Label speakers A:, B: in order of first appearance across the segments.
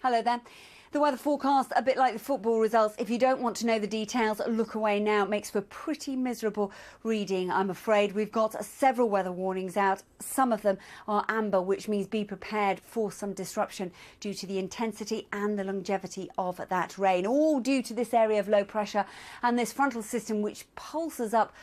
A: Hello there. The weather forecast, a bit like the football results. If you don't want to know the details, look away now. It makes for pretty miserable reading, I'm afraid. We've got several weather warnings out. Some of them are amber, which means be prepared for some disruption due to the intensity and the longevity of that rain. All due to this area of low pressure and this frontal system which pulses up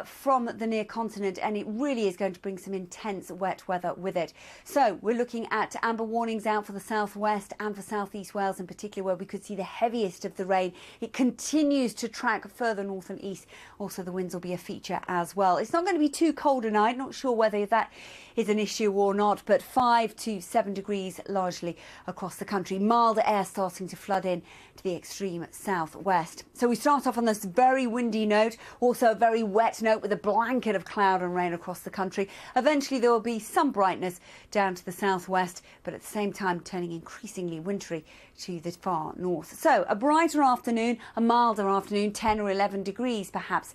A: from the near continent, and it really is going to bring some intense wet weather with it. So we're looking at amber warnings out for the southwest and for southeast Wales in particular, where we could see the heaviest of the rain. It continues to track further north and east. Also, the winds will be a feature as well. It's not going to be too cold tonight. Not sure whether that is an issue or not, but 5 to 7 degrees largely across the country. Milder air starting to flood in to the extreme southwest. So we start off on this very windy note, also a very wet note with a blanket of cloud and rain across the country. Eventually there will be some brightness down to the southwest, but at the same time turning increasingly wintry to the far north. So a brighter afternoon, a milder afternoon, 10 or 11 degrees perhaps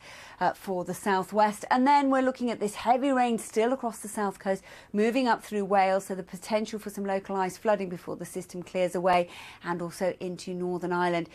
A: for the southwest. And then we're looking at this heavy rain still across the south coast, moving up through Wales, so the potential for some localised flooding before the system clears away, and also into Northern Ireland.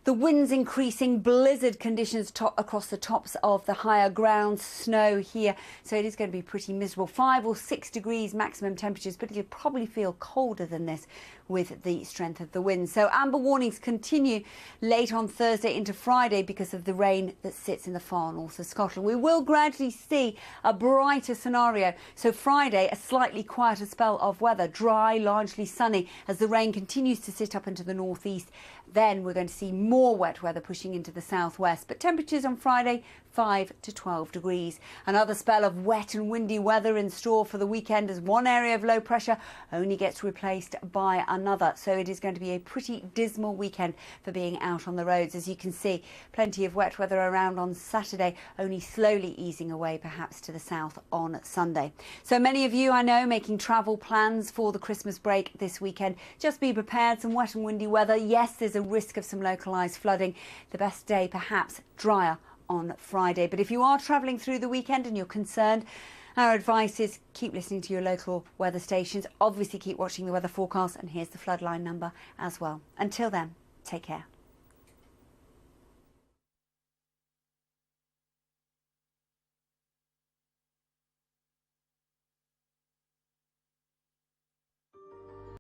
A: The winds increasing, blizzard conditions across the tops of the higher ground, snow here, so it is going to be pretty miserable. 5 or 6 degrees maximum temperatures, but it'll probably feel colder than this with the strength of the wind. So amber warnings continue late on Thursday into Friday because of the rain that sits in the far north of Scotland. We will gradually see a brighter scenario. So Friday, a slightly quieter spell of weather, dry, largely sunny, as the rain continues to sit up into the northeast. Then we're going to see more wet weather pushing into the southwest. But temperatures on Friday, 5 to 12 degrees. Another spell of wet and windy weather in store for the weekend as one area of low pressure only gets replaced by another. So it is going to be a pretty dismal weekend for being out on the roads. As you can see, plenty of wet weather around on Saturday, only slowly easing away perhaps to the south on Sunday. So many of you, I know, making travel plans for the Christmas break this weekend. Just be prepared. Some wet and windy weather. Yes, there's a risk of some localised flooding. The best day perhaps drier on Friday. But if you are travelling through the weekend and you're concerned, our advice is keep listening to your local weather stations. Obviously keep watching the weather forecast, and here's the floodline number as well. Until then, take care.